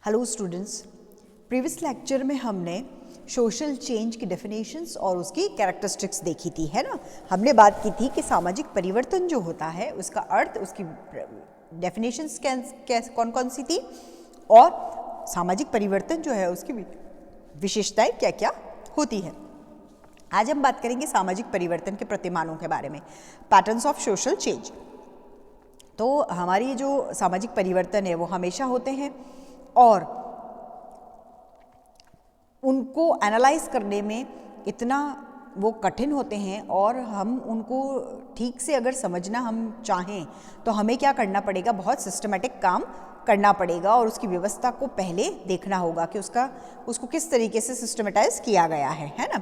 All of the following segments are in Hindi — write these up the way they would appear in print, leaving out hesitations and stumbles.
हेलो स्टूडेंट्स, प्रीवियस लेक्चर में हमने सोशल चेंज की डेफिनेशंस और उसकी कैरेक्टरिस्टिक्स देखी थी, है ना। हमने बात की थी कि सामाजिक परिवर्तन जो होता है उसका अर्थ, उसकी डेफिनेशंस कौन कौन सी थी और सामाजिक परिवर्तन जो है उसकी विशेषताएं क्या क्या होती है। आज हम बात करेंगे सामाजिक परिवर्तन के प्रतिमानों के बारे में, पैटर्न्स ऑफ सोशल चेंज। तो हमारी जो सामाजिक परिवर्तन है वो हमेशा होते हैं और उनको एनालाइज करने में इतना वो कठिन होते हैं और हम उनको ठीक से अगर समझना हम चाहें तो हमें क्या करना पड़ेगा, बहुत सिस्टमेटिक काम करना पड़ेगा और उसकी व्यवस्था को पहले देखना होगा कि उसको किस तरीके से सिस्टमेटाइज किया गया है ना।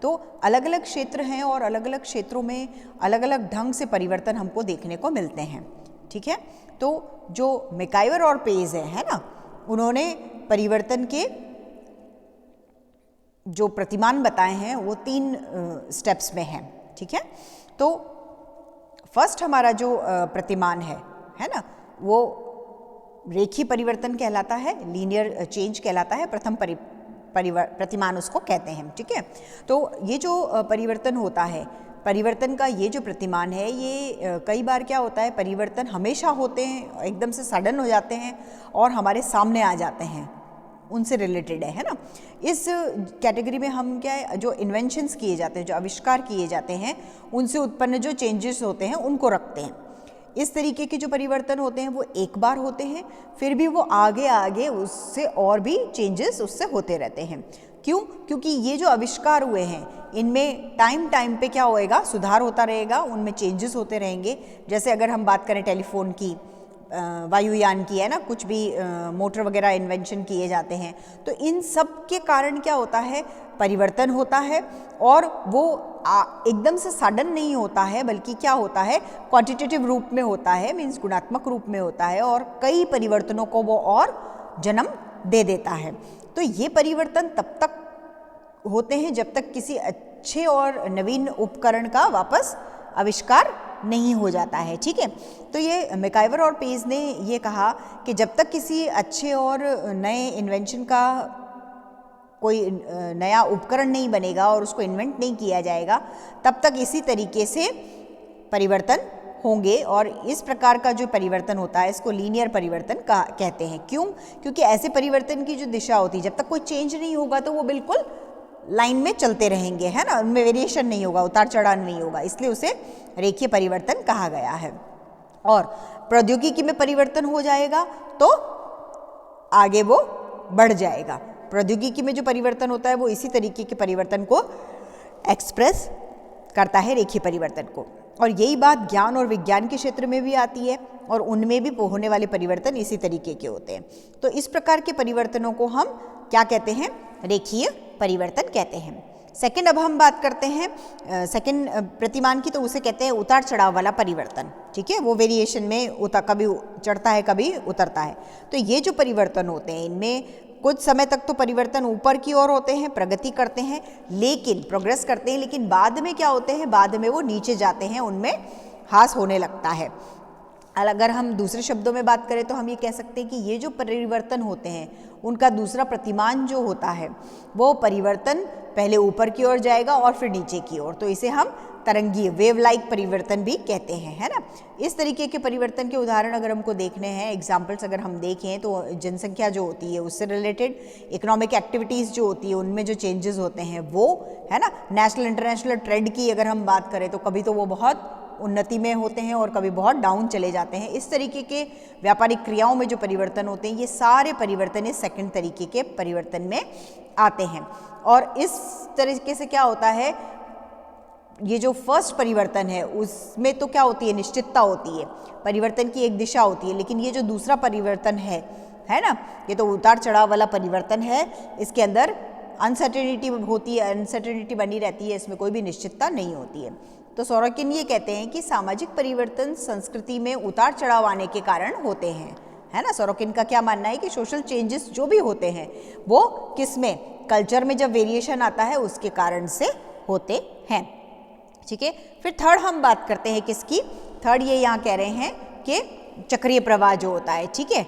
तो अलग अलग क्षेत्र हैं और अलग अलग क्षेत्रों में अलग अलग ढंग से परिवर्तन हमको देखने को मिलते हैं, ठीक है। तो जो मैकाइवर और पेज है ना, उन्होंने परिवर्तन के जो प्रतिमान बताए हैं वो 3 स्टेप्स में हैं, ठीक है। तो फर्स्ट हमारा जो प्रतिमान है ना, वो रेखीय परिवर्तन कहलाता है, लीनियर चेंज कहलाता है। प्रथम प्रतिमान उसको कहते हैं, ठीक है। तो ये जो परिवर्तन होता है, परिवर्तन का ये जो प्रतिमान है, ये कई बार क्या होता है, परिवर्तन हमेशा होते हैं, एकदम से सडन हो जाते हैं और हमारे सामने आ जाते हैं, उनसे रिलेटेड है ना। इस कैटेगरी में हम क्या है, जो इन्वेंशंस किए जाते हैं, जो आविष्कार किए जाते हैं, उनसे उत्पन्न जो चेंजेस होते हैं उनको रखते हैं। इस तरीके के जो परिवर्तन होते हैं वो एक बार होते हैं, फिर भी वो आगे आगे उससे और भी चेंजेस उससे होते रहते हैं। क्यों? क्योंकि ये जो आविष्कार हुए हैं इनमें टाइम पे क्या होएगा, सुधार होता रहेगा, उनमें चेंजेस होते रहेंगे। जैसे अगर हम बात करें टेलीफोन की, वायुयान की, है ना, कुछ भी मोटर वगैरह इन्वेंशन किए जाते हैं, तो इन सब के कारण क्या होता है, परिवर्तन होता है और वो एकदम से सडन नहीं होता है, बल्कि क्या होता है, क्वांटिटेटिव रूप में होता है, मीन्स गुणात्मक रूप में होता है और कई परिवर्तनों को वो और जन्म दे देता है। तो ये परिवर्तन तब तक होते हैं जब तक किसी अच्छे और नवीन उपकरण का वापस आविष्कार नहीं हो जाता है, ठीक है। तो ये मैकाइवर और पेज ने ये कहा कि जब तक किसी अच्छे और नए इन्वेंशन का कोई नया उपकरण नहीं बनेगा और उसको इन्वेंट नहीं किया जाएगा, तब तक इसी तरीके से परिवर्तन होंगे। और इस प्रकार का जो परिवर्तन होता है इसको लीनियर परिवर्तन कहते हैं। क्यों? क्योंकि ऐसे परिवर्तन की जो दिशा होती है, जब तक कोई चेंज नहीं होगा तो वो बिल्कुल लाइन में चलते रहेंगे, है ना, उनमें वेरिएशन नहीं होगा, उतार चढ़ाव नहीं होगा, इसलिए उसे रेखीय परिवर्तन कहा गया है। और प्रौद्योगिकी में परिवर्तन हो जाएगा तो आगे वो बढ़ जाएगा। प्रौद्योगिकी में जो परिवर्तन होता है वो इसी तरीके के परिवर्तन को एक्सप्रेस करता है, रेखीय परिवर्तन को। और यही बात ज्ञान और विज्ञान के क्षेत्र में भी आती है और उनमें भी होने वाले परिवर्तन इसी तरीके के होते हैं। तो इस प्रकार के परिवर्तनों को हम क्या कहते हैं, रेखीय परिवर्तन कहते हैं। सेकंड, अब हम बात करते हैं सेकंड प्रतिमान की, तो उसे कहते हैं उतार चढ़ाव वाला परिवर्तन, ठीक है। वो वेरिएशन में कभी चढ़ता है कभी उतरता है। तो ये जो परिवर्तन होते हैं इनमें कुछ समय तक तो परिवर्तन ऊपर की ओर होते हैं, प्रगति करते हैं, लेकिन प्रोग्रेस करते हैं, लेकिन बाद में क्या होते हैं, बाद में वो नीचे जाते हैं, उनमें ह्रास होने लगता है। अगर हम दूसरे शब्दों में बात करें तो हम ये कह सकते हैं कि ये जो परिवर्तन होते हैं उनका दूसरा प्रतिमान जो होता है वो परिवर्तन पहले ऊपर की ओर जाएगा और फिर नीचे की ओर, तो इसे हम तरंगीय, वेव लाइक परिवर्तन भी कहते हैं, है ना। इस तरीके के परिवर्तन के उदाहरण अगर हमको देखने हैं, एग्जाम्पल्स अगर हम देखें, तो जनसंख्या जो होती है उससे रिलेटेड, इकोनॉमिक एक्टिविटीज़ जो होती है उनमें जो चेंजेस होते हैं वो, है ना, नेशनल इंटरनेशनल ट्रेंड की अगर हम बात करें तो कभी तो वो बहुत उन्नति में होते हैं और कभी बहुत डाउन चले जाते हैं। इस तरीके के व्यापारिक क्रियाओं में जो परिवर्तन होते हैं, ये सारे परिवर्तन इस सेकंड तरीके के परिवर्तन में आते हैं। और इस तरीके से क्या होता है, ये जो फर्स्ट परिवर्तन है उसमें तो क्या होती है, निश्चितता होती है, परिवर्तन की एक दिशा होती है। लेकिन ये जो दूसरा परिवर्तन है ना, ये तो उतार चढ़ाव वाला परिवर्तन है, इसके अंदर अनसर्टेनिटी होती है, अनसर्टेनिटी बनी रहती है, इसमें कोई भी निश्चितता नहीं होती है। तो सोरोकिन ये कहते हैं कि सामाजिक परिवर्तन संस्कृति में उतार चढ़ाव आने के कारण होते हैं, है ना। सोरोकिन का क्या मानना है कि सोशल चेंजेस जो भी होते हैं वो किस में, कल्चर में जब वेरिएशन आता है उसके कारण से होते हैं, ठीक है। फिर थर्ड हम बात करते हैं किसकी, थर्ड ये यहाँ कह रहे हैं कि चक्रीय प्रवाह जो होता है, ठीक है,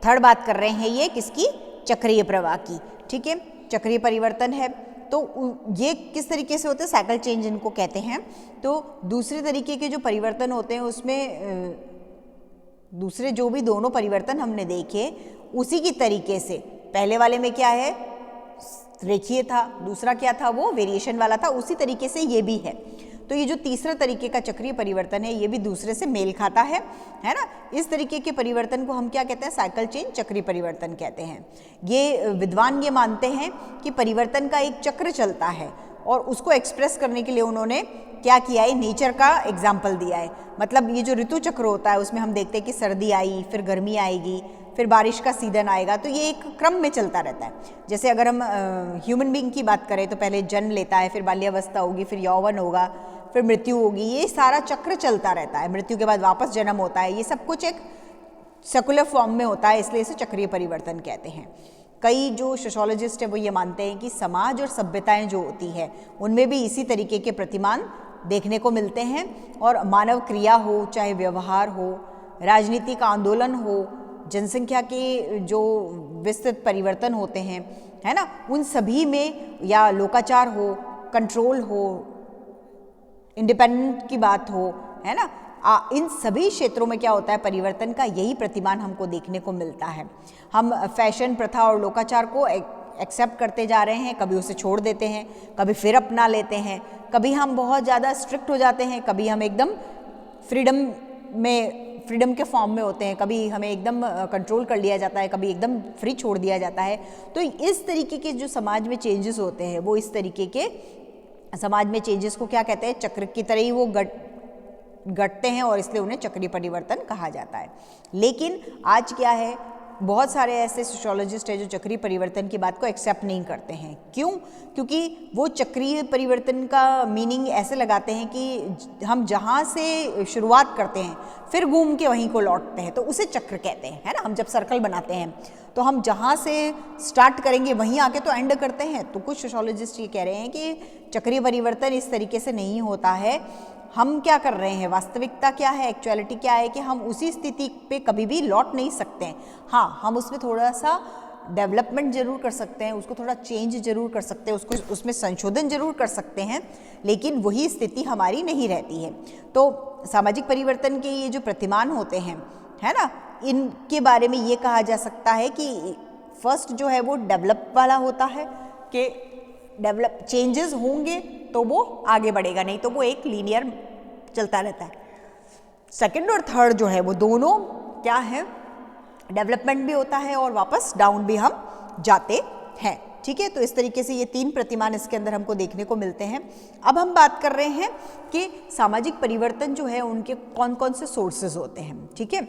थर्ड बात कर रहे हैं ये किसकी, चक्रीय प्रवाह की, ठीक है। चक्रीय परिवर्तन है तो ये किस तरीके से होते हैं, साइकिल चेंज इनको कहते हैं। तो दूसरे तरीके के जो परिवर्तन होते हैं उसमें दूसरे जो भी दोनों परिवर्तन हमने देखे उसी की तरीके से, पहले वाले में क्या है रेखीय था, दूसरा क्या था वो वेरिएशन वाला था, उसी तरीके से ये भी है। तो ये जो तीसरा तरीके का चक्रीय परिवर्तन है ये भी दूसरे से मेल खाता है ना। इस तरीके के परिवर्तन को हम क्या कहते हैं, साइकिल चेंज चक्रीय परिवर्तन कहते हैं। ये विद्वान ये मानते हैं कि परिवर्तन का एक चक्र चलता है और उसको एक्सप्रेस करने के लिए उन्होंने क्या किया है, नेचर का एग्जाम्पल दिया है। मतलब ये जो ऋतु चक्र होता है उसमें हम देखते हैं कि सर्दी आई, फिर गर्मी आएगी, फिर बारिश का सीजन आएगा, तो ये एक क्रम में चलता रहता है। जैसे अगर हम ह्यूमन बीइंग की बात करें तो पहले जन्म लेता है, फिर बाल्यावस्था होगी, फिर यौवन होगा, फिर मृत्यु होगी, ये सारा चक्र चलता रहता है। मृत्यु के बाद वापस जन्म होता है, ये सब कुछ एक सर्कुलर फॉर्म में होता है, इसलिए इसे चक्रीय परिवर्तन कहते हैं। कई जो सोशियोलॉजिस्ट है वो ये मानते हैं कि समाज और सभ्यताएं जो होती है उनमें भी इसी तरीके के प्रतिमान देखने को मिलते हैं, और मानव क्रिया हो, चाहे व्यवहार हो, राजनीतिक आंदोलन हो, जनसंख्या के जो विस्तृत परिवर्तन होते हैं, है ना, उन सभी में, या लोकाचार हो, कंट्रोल हो, इंडिपेंडेंट की बात हो, है ना, इन सभी क्षेत्रों में क्या होता है, परिवर्तन का यही प्रतिमान हमको देखने को मिलता है। हम फैशन, प्रथा और लोकाचार को एक्सेप्ट करते जा रहे हैं, कभी उसे छोड़ देते हैं, कभी फिर अपना लेते हैं, कभी हम बहुत ज़्यादा स्ट्रिक्ट हो जाते हैं, कभी हम एकदम फ्रीडम के फॉर्म में होते हैं, कभी हमें एकदम कंट्रोल कर लिया जाता है, कभी एकदम फ्री छोड़ दिया जाता है। तो इस तरीके के जो समाज में चेंजेस होते हैं वो इस तरीके के समाज में चेंजेस को क्या कहते हैं, चक्र की तरह ही वो घटते हैं, और इसलिए उन्हें चक्रीय परिवर्तन कहा जाता है। लेकिन आज क्या है, बहुत सारे ऐसे सोशियोलॉजिस्ट हैं जो चक्रीय परिवर्तन की बात को एक्सेप्ट नहीं करते हैं। क्यों? क्योंकि वो चक्रीय परिवर्तन का मीनिंग ऐसे लगाते हैं कि हम जहाँ से शुरुआत करते हैं फिर घूम के वहीं को लौटते हैं, तो उसे चक्र कहते हैं, है ना। हम जब सर्कल बनाते हैं तो हम जहाँ से स्टार्ट करेंगे वहीं आके तो एंड करते हैं। तो कुछ सोशियोलॉजिस्ट ये कह रहे हैं कि चक्रीय परिवर्तन इस तरीके से नहीं होता है। हम क्या कर रहे हैं, वास्तविकता क्या है, एक्चुअलिटी क्या है कि हम उसी स्थिति पे कभी भी लौट नहीं सकते हैं। हाँ, हम उसमें थोड़ा सा डेवलपमेंट जरूर कर सकते हैं, उसको थोड़ा चेंज जरूर कर सकते हैं, उसको उसमें संशोधन जरूर कर सकते हैं, लेकिन वही स्थिति हमारी नहीं रहती है। तो सामाजिक परिवर्तन के ये जो प्रतिमान होते हैं, है ना, इनके बारे में ये कहा जा सकता है कि फर्स्ट जो है वो डेवलप वाला होता है, कि डेवलप चेंजेस होंगे तो वो आगे बढ़ेगा, नहीं तो वो एक लीनियर चलता रहता है। सेकंड और थर्ड जो है वो दोनों क्या है, डेवलपमेंट भी होता है और वापस डाउन भी हम जाते हैं, ठीक है। तो इस तरीके से ये तीन प्रतिमान इसके अंदर हमको देखने को मिलते हैं। अब हम बात कर रहे हैं कि सामाजिक परिवर्तन जो है उनके कौन कौन से सोर्सेज होते हैं, ठीक है।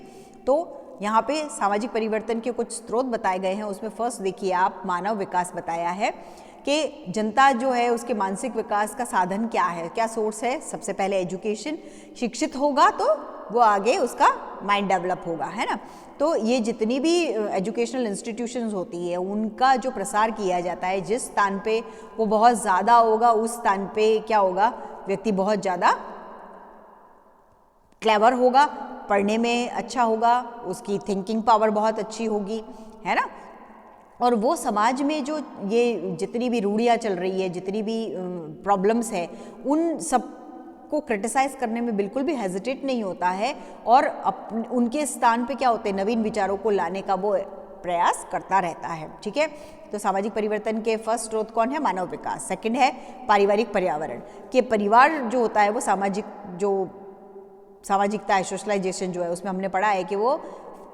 तो यहाँ पे सामाजिक परिवर्तन के कुछ स्रोत बताए गए हैं। उसमें फर्स्ट देखिए आप, मानव विकास बताया है कि जनता जो है उसके मानसिक विकास का साधन क्या है, क्या सोर्स है। सबसे पहले एजुकेशन, शिक्षित होगा तो वो आगे उसका माइंड डेवलप होगा, है ना। तो ये जितनी भी एजुकेशनल इंस्टीट्यूशंस होती है उनका जो प्रसार किया जाता है, जिस स्थान पे वो बहुत ज़्यादा होगा उस स्थान पे क्या होगा, व्यक्ति बहुत ज़्यादा क्लेवर होगा, पढ़ने में अच्छा होगा, उसकी थिंकिंग पावर बहुत अच्छी होगी, है ना। और वो समाज में जो ये जितनी भी रूढ़ियाँ चल रही है, जितनी भी प्रॉब्लम्स है, उन सब को क्रिटिसाइज करने में बिल्कुल भी हेजिटेट नहीं होता है, और उनके स्थान पे क्या होते हैं, नवीन विचारों को लाने का वो प्रयास करता रहता है, ठीक है। तो सामाजिक परिवर्तन के फर्स्ट स्रोत कौन है, मानव विकास। सेकंड है पारिवारिक पर्यावरण, कि परिवार जो होता है वो सामाजिकता है, सोशलाइजेशन जो है उसमें हमने पढ़ा है कि वो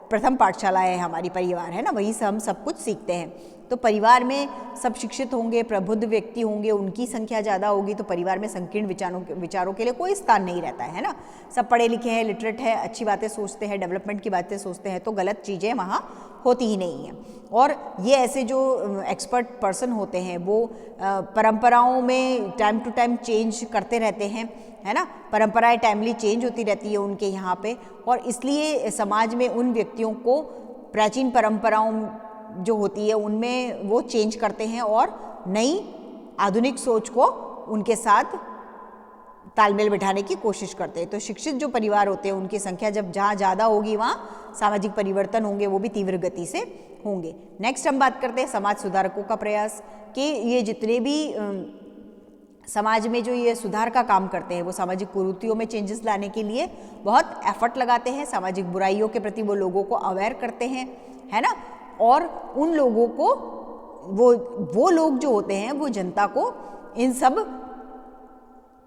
प्रथम पाठशाला है हमारी, परिवार है ना, वहीं से हम सब कुछ सीखते हैं। तो परिवार में सब शिक्षित होंगे, प्रबुद्ध व्यक्ति होंगे, उनकी संख्या ज़्यादा होगी, तो परिवार में संकीर्ण विचारों के लिए कोई स्थान नहीं रहता है ना। सब पढ़े लिखे हैं, लिटरेट है, अच्छी बातें सोचते हैं, डेवलपमेंट की बातें सोचते हैं, तो गलत चीज़ें वहाँ होती ही नहीं हैं। और ये ऐसे जो एक्सपर्ट पर्सन होते हैं वो परंपराओं में टाइम टू टाइम चेंज करते रहते हैं, है ना। परंपराएं टाइमली चेंज होती रहती है उनके यहाँ पे, और इसलिए समाज में उन व्यक्तियों को प्राचीन परंपराओं जो होती है उनमें वो चेंज करते हैं और नई आधुनिक सोच को उनके साथ तालमेल बिठाने की कोशिश करते हैं। तो शिक्षित जो परिवार होते हैं उनकी संख्या जब जहाँ ज़्यादा होगी वहाँ सामाजिक परिवर्तन होंगे, वो भी तीव्र गति से होंगे। नेक्स्ट हम बात करते हैं समाज सुधारकों का प्रयास, कि ये जितने भी समाज में जो ये सुधार का काम करते हैं वो सामाजिक कुरीतियों में चेंजेस लाने के लिए बहुत एफर्ट लगाते हैं, सामाजिक बुराइयों के प्रति वो लोगों को अवेयर करते हैं, है ना। और उन लोगों को वो लोग जो होते हैं वो जनता को इन सब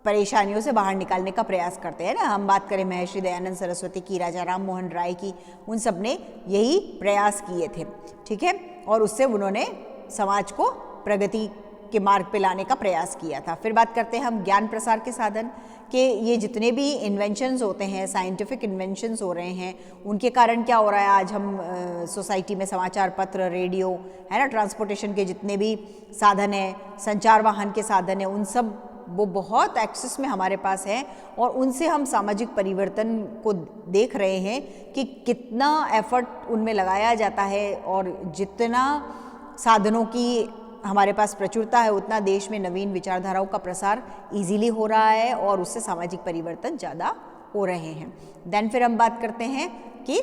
परेशानियों से बाहर निकालने का प्रयास करते हैं ना। हम बात करें महर्षि दयानंद सरस्वती की, राजा राम मोहन राय की, उन सब ने यही प्रयास किए थे, ठीक है। और उससे उन्होंने समाज को प्रगति के मार्ग पे लाने का प्रयास किया था। फिर बात करते हैं हम ज्ञान प्रसार के साधन, कि ये जितने भी इन्वेंशंस होते हैं, साइंटिफिक इन्वेंशंस हो रहे हैं, उनके कारण क्या हो रहा है, आज हम सोसाइटी में समाचार पत्र, रेडियो, है ना, ट्रांसपोर्टेशन के जितने भी साधन हैं, संचार वाहन के साधन हैं, उन सब वो बहुत एक्सेस में हमारे पास है। और उनसे हम सामाजिक परिवर्तन को देख रहे हैं कि कितना एफर्ट उनमें लगाया जाता है, और जितना साधनों की हमारे पास प्रचुरता है उतना देश में नवीन विचारधाराओं का प्रसार इजीली हो रहा है, और उससे सामाजिक परिवर्तन ज़्यादा हो रहे हैं। देन फिर हम बात करते हैं कि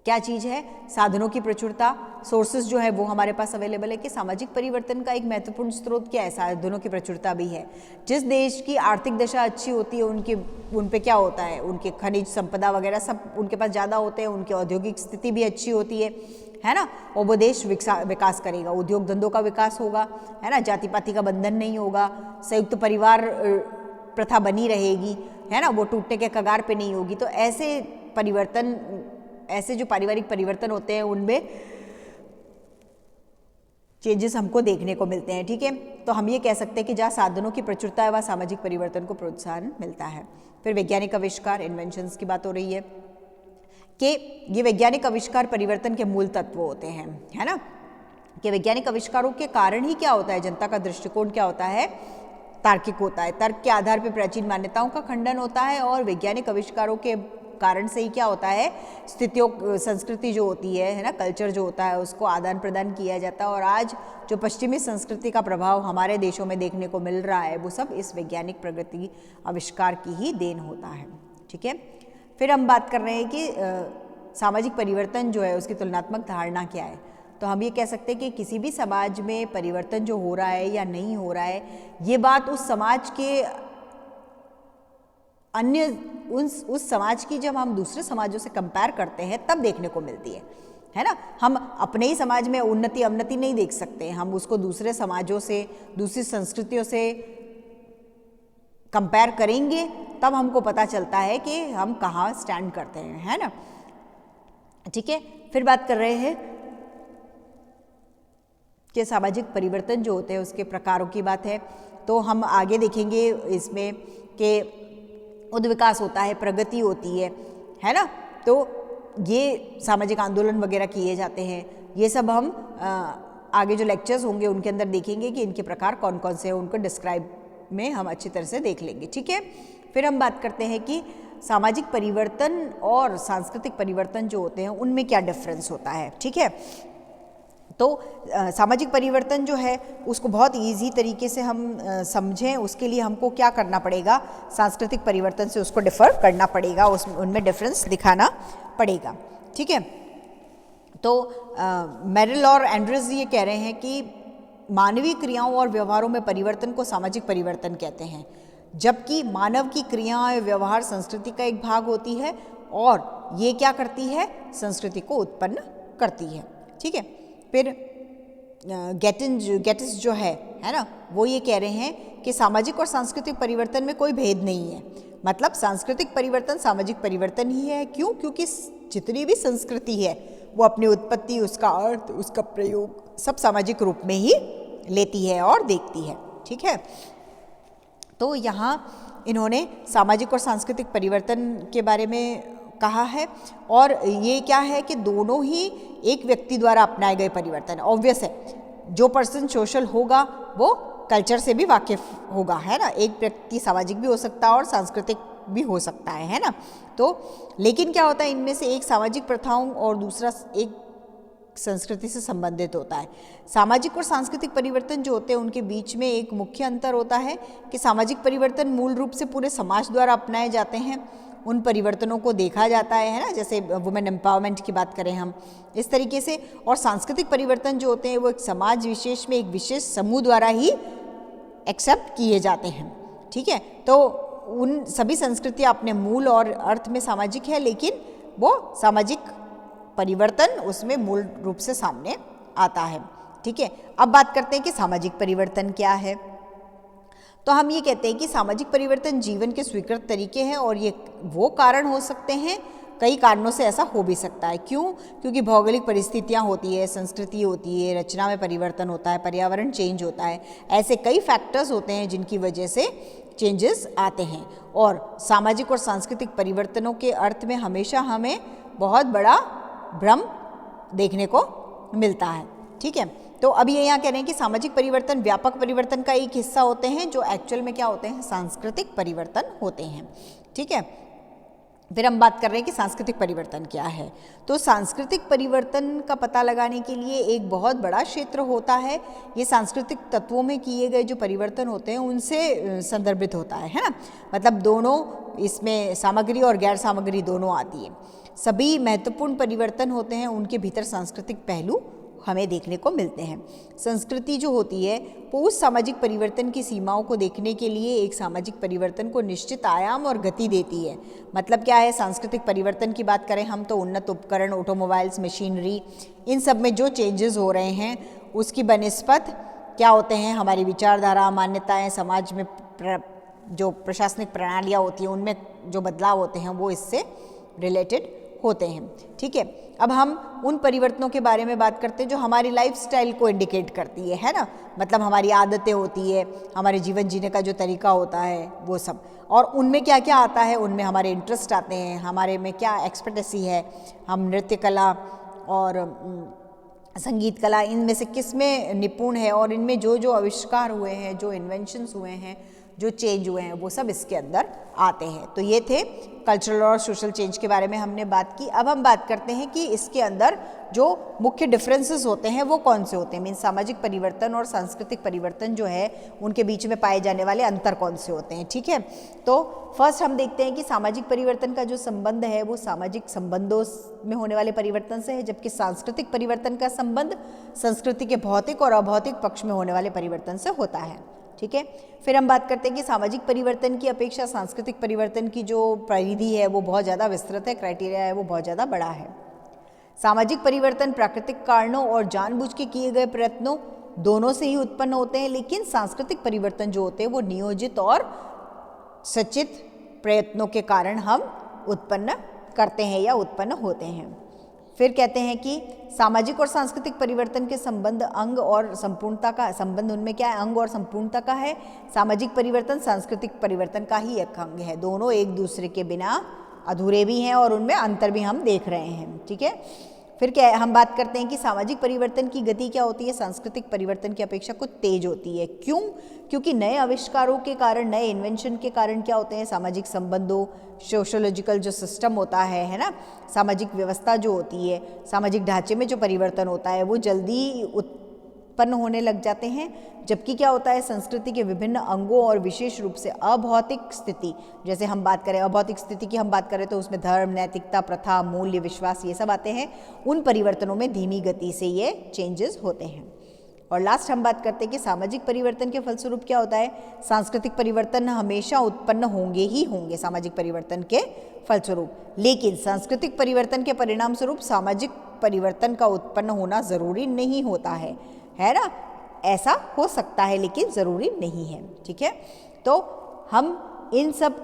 क्या चीज़ है, साधनों की प्रचुरता, सोर्सेज जो है वो हमारे पास अवेलेबल है, कि सामाजिक परिवर्तन का एक महत्वपूर्ण स्रोत क्या है, साधनों की प्रचुरता भी है। जिस देश की आर्थिक दशा अच्छी होती है उन पे क्या होता है, उनके खनिज संपदा वगैरह सब उनके पास ज़्यादा होते हैं, उनकी औद्योगिक स्थिति भी अच्छी होती है ना, और वो देश विकास करेगा, उद्योग धंधों का विकास होगा, है ना, जाति पाति का बंधन नहीं होगा, संयुक्त परिवार प्रथा बनी रहेगी, है ना, वो टूटने के कगार पे नहीं होगी। तो ऐसे परिवर्तन, ऐसे जो पारिवारिक परिवर्तन होते हैं उनमें चेंजेस हमको देखने को मिलते हैं, ठीक है। तो हम ये कह सकते हैं कि जहाँ साधनों की प्रचुरता है वहाँ सामाजिक परिवर्तन को प्रोत्साहन मिलता है। फिर वैज्ञानिक आविष्कार, इन्वेंशंस की बात हो रही है, कि ये वैज्ञानिक आविष्कार परिवर्तन के मूल तत्व होते हैं, है ना, कि वैज्ञानिक आविष्कारों के कारण ही क्या होता है, जनता का दृष्टिकोण क्या होता है, तार्किक होता है, तर्क के आधार पर प्राचीन मान्यताओं का खंडन होता है, और वैज्ञानिक आविष्कारों के कारण से ही क्या होता है, स्थितियों, संस्कृति जो होती है ना, कल्चर जो होता है उसको आदान प्रदान किया जाता है। और आज जो पश्चिमी संस्कृति का प्रभाव हमारे देशों में देखने को मिल रहा है वो सब इस वैज्ञानिक प्रगति आविष्कार की ही देन होता है, ठीक है। फिर हम बात कर रहे हैं कि सामाजिक परिवर्तन जो है उसकी तुलनात्मक धारणा क्या है। तो हम ये कह सकते हैं कि किसी भी समाज में परिवर्तन जो हो रहा है या नहीं हो रहा है, ये बात उस समाज के अन्य उस समाज की जब हम दूसरे समाजों से कंपेयर करते हैं तब देखने को मिलती है ना। हम अपने ही समाज में उन्नति अवनति नहीं देख सकते, हम उसको दूसरे समाजों से, दूसरी संस्कृतियों से कंपेयर करेंगे तब हमको पता चलता है कि हम कहाँ स्टैंड करते हैं, है ना, ठीक है। फिर बात कर रहे हैं कि सामाजिक परिवर्तन जो होते हैं उसके प्रकारों की बात है। तो हम आगे देखेंगे इसमें कि उद्विकास होता है, प्रगति होती है ना। तो ये सामाजिक आंदोलन वगैरह किए जाते हैं, ये सब हम आगे जो लेक्चर्स होंगे उनके अंदर देखेंगे कि इनके प्रकार कौन कौन से हैं, उनको डिस्क्राइब में हम अच्छी तरह से देख लेंगे, ठीक है। फिर हम बात करते हैं कि सामाजिक परिवर्तन और सांस्कृतिक परिवर्तन जो होते हैं उनमें क्या डिफरेंस होता है, ठीक है। तो सामाजिक परिवर्तन जो है उसको बहुत इजी तरीके से हम समझें, उसके लिए हमको क्या करना पड़ेगा, सांस्कृतिक परिवर्तन से उसको डिफ़र करना पड़ेगा, उनमें डिफरेंस दिखाना पड़ेगा, ठीक है। तो मेरिल और एंड्रस ये कह रहे हैं कि मानवीय क्रियाओं और व्यवहारों में परिवर्तन को सामाजिक परिवर्तन कहते हैं, जबकि मानव की क्रियाएं व्यवहार संस्कृति का एक भाग होती है और ये क्या करती है, संस्कृति को उत्पन्न करती है, ठीक है। फिर गेटिस जो है ना, वो ये कह रहे हैं कि सामाजिक और सांस्कृतिक परिवर्तन में कोई भेद नहीं है, मतलब सांस्कृतिक परिवर्तन सामाजिक परिवर्तन ही है। क्यों? क्योंकि जितनी भी संस्कृति है वो अपनी उत्पत्ति, उसका अर्थ, उसका प्रयोग सब सामाजिक रूप में ही लेती है और देखती है, ठीक है। तो यहाँ इन्होंने सामाजिक और सांस्कृतिक परिवर्तन के बारे में कहा है, और ये क्या है कि दोनों ही एक व्यक्ति द्वारा अपनाए गए परिवर्तन है। ऑब्वियस है, जो पर्सन सोशल होगा वो कल्चर से भी वाकिफ होगा, है ना। एक व्यक्ति सामाजिक भी हो सकता है और सांस्कृतिक भी हो सकता है ना। तो लेकिन क्या होता है, इनमें से एक सामाजिक प्रथाओं और दूसरा एक संस्कृति से संबंधित होता है। सामाजिक और सांस्कृतिक परिवर्तन जो होते हैं उनके बीच में एक मुख्य अंतर होता है कि सामाजिक परिवर्तन मूल रूप से पूरे समाज द्वारा अपनाए जाते हैं, उन परिवर्तनों को देखा जाता है ना, जैसे वुमेन एम्पावरमेंट की बात करें हम इस तरीके से। और सांस्कृतिक परिवर्तन जो होते हैं वो एक समाज विशेष में एक विशेष समूह द्वारा ही एक्सेप्ट किए जाते हैं, ठीक है। तो उन सभी संस्कृतियाँ अपने मूल और अर्थ में सामाजिक है, लेकिन वो सामाजिक परिवर्तन उसमें मूल रूप से सामने आता है, ठीक है। अब बात करते हैं कि सामाजिक परिवर्तन क्या है। तो हम ये कहते हैं कि सामाजिक परिवर्तन जीवन के स्वीकृत तरीके हैं और ये वो कारण हो सकते हैं, कई कारणों से ऐसा हो भी सकता है। क्यों? क्योंकि भौगोलिक परिस्थितियाँ होती है, संस्कृति होती है, रचना में परिवर्तन होता है, पर्यावरण चेंज होता है, ऐसे कई फैक्टर्स होते हैं जिनकी वजह से चेंजेस आते हैं। और सामाजिक और सांस्कृतिक परिवर्तनों के अर्थ में हमेशा हमें बहुत बड़ा भ्रम देखने को मिलता है, ठीक है। तो अब ये यहाँ कह रहे हैं कि सामाजिक परिवर्तन व्यापक परिवर्तन का एक हिस्सा होते हैं जो एक्चुअल में क्या होते हैं, सांस्कृतिक परिवर्तन होते हैं, ठीक है। फिर हम बात कर रहे हैं कि सांस्कृतिक परिवर्तन क्या है। तो सांस्कृतिक परिवर्तन का पता लगाने के लिए एक बहुत बड़ा क्षेत्र होता है। ये सांस्कृतिक तत्वों में किए गए जो परिवर्तन होते हैं उनसे संदर्भित होता है ना, मतलब दोनों इसमें सामग्री और गैर सामग्री दोनों आती है। सभी महत्वपूर्ण परिवर्तन होते हैं उनके भीतर सांस्कृतिक पहलू हमें देखने को मिलते हैं। संस्कृति जो होती है वो उस सामाजिक परिवर्तन की सीमाओं को देखने के लिए एक सामाजिक परिवर्तन को निश्चित आयाम और गति देती है। मतलब क्या है, सांस्कृतिक परिवर्तन की बात करें हम तो उन्नत उपकरण, ऑटोमोबाइल्स, मशीनरी, इन सब में जो चेंजेस हो रहे हैं उसकी बनिस्बत क्या होते हैं, हमारी विचारधारा, मान्यताएँ, समाज में जो प्रशासनिक प्रणालियाँ होती हैं उनमें जो बदलाव होते हैं वो इससे रिलेटेड होते हैं, ठीक है। अब हम उन परिवर्तनों के बारे में बात करते हैं जो हमारी लाइफस्टाइल को इंडिकेट करती है ना, मतलब हमारी आदतें होती है, हमारे जीवन जीने का जो तरीका होता है वो सब। और उनमें क्या क्या आता है, उनमें हमारे इंटरेस्ट आते हैं, हमारे में क्या एक्सपर्टेसी है, हम नृत्य कला और संगीत कला इनमें से किस में निपुण है, और इनमें जो जो आविष्कार हुए हैं, जो इन्वेंशंस हुए हैं, जो चेंज हुए हैं वो सब इसके अंदर आते हैं। तो ये थे कल्चरल और सोशल चेंज के बारे में हमने बात की। अब हम बात करते हैं कि इसके अंदर जो मुख्य डिफरेंसेस होते हैं वो कौन से होते हैं, मीन्स सामाजिक परिवर्तन और सांस्कृतिक परिवर्तन जो है उनके बीच में पाए जाने वाले अंतर कौन से होते हैं, ठीक है। तो फर्स्ट हम देखते हैं कि सामाजिक परिवर्तन का जो संबंध है वो सामाजिक संबंधों में होने वाले परिवर्तन से है, जबकि सांस्कृतिक परिवर्तन का संबंध संस्कृति के भौतिक और अभौतिक पक्ष में होने वाले परिवर्तन से होता है, ठीक है। फिर हम बात करते हैं कि सामाजिक परिवर्तन की अपेक्षा सांस्कृतिक परिवर्तन की जो परिधि है वो बहुत ज़्यादा विस्तृत है, क्राइटेरिया है वो बहुत ज़्यादा बड़ा है। सामाजिक परिवर्तन प्राकृतिक कारणों और जानबूझ के किए गए प्रयत्नों दोनों से ही उत्पन्न होते हैं, लेकिन सांस्कृतिक परिवर्तन जो होते हैं वो नियोजित और सचित प्रयत्नों के कारण हम उत्पन्न करते हैं या उत्पन्न होते हैं। फिर कहते हैं कि सामाजिक और सांस्कृतिक परिवर्तन के संबंध अंग और संपूर्णता का संबंध, उनमें क्या है, अंग और संपूर्णता का है। सामाजिक परिवर्तन सांस्कृतिक परिवर्तन का ही एक अंग है, दोनों एक दूसरे के बिना अधूरे भी हैं और उनमें अंतर भी हम देख रहे हैं, ठीक है। फिर क्या हम बात करते हैं कि सामाजिक परिवर्तन की गति क्या होती है, सांस्कृतिक परिवर्तन की अपेक्षा कुछ तेज होती है। क्यों? क्योंकि नए आविष्कारों के कारण, नए इन्वेंशन के कारण क्या होते हैं, सामाजिक संबंधों, सोशोलॉजिकल जो सिस्टम होता है ना, सामाजिक व्यवस्था जो होती है, सामाजिक ढांचे में जो परिवर्तन होता है वो जल्दी उत्पन्न होने लग जाते हैं। जबकि क्या होता है, संस्कृति के विभिन्न अंगों और विशेष रूप से अभौतिक स्थिति, जैसे हम बात करें अभौतिक स्थिति की हम बात करें तो उसमें धर्म, नैतिकता, प्रथा, मूल्य, विश्वास ये सब आते हैं। उन परिवर्तनों में धीमी गति से ये चेंजेस होते हैं। और लास्ट हम बात करते हैं कि सामाजिक परिवर्तन के फलस्वरूप क्या होता है, सांस्कृतिक परिवर्तन हमेशा उत्पन्न होंगे ही होंगे सामाजिक परिवर्तन के फलस्वरूप, लेकिन सांस्कृतिक परिवर्तन के परिणाम स्वरूप सामाजिक परिवर्तन का उत्पन्न होना जरूरी नहीं होता है ना। ऐसा हो सकता है लेकिन ज़रूरी नहीं है, ठीक है। तो हम इन सब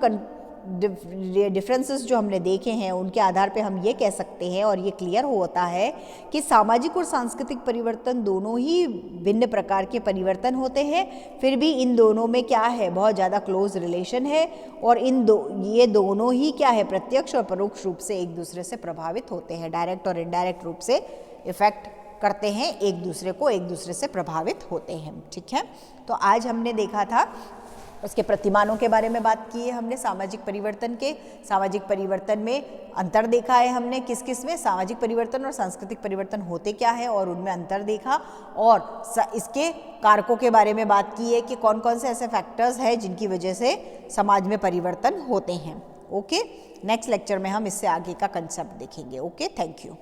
डिफरेंसेस जो हमने देखे हैं उनके आधार पे हम ये कह सकते हैं और ये क्लियर होता है कि सामाजिक और सांस्कृतिक परिवर्तन दोनों ही भिन्न प्रकार के परिवर्तन होते हैं, फिर भी इन दोनों में क्या है, बहुत ज़्यादा क्लोज रिलेशन है। और ये दोनों ही क्या है, प्रत्यक्ष और परोक्ष रूप से एक दूसरे से प्रभावित होते हैं, डायरेक्ट और इनडायरेक्ट रूप से इफेक्ट करते हैं, एक दूसरे से प्रभावित होते हैं, ठीक है। तो आज हमने देखा था उसके प्रतिमानों के बारे में बात की है हमने, सामाजिक परिवर्तन के। सामाजिक परिवर्तन में अंतर देखा है हमने किस किस में, सामाजिक परिवर्तन और सांस्कृतिक परिवर्तन होते क्या है और उनमें अंतर देखा, और इसके कारकों के बारे में बात की है कि कौन कौन से ऐसे फैक्टर्स हैं जिनकी वजह से समाज में परिवर्तन होते हैं। ओके, नेक्स्ट लेक्चर में हम इससे आगे का कंसेप्ट देखेंगे। Okay, thank you.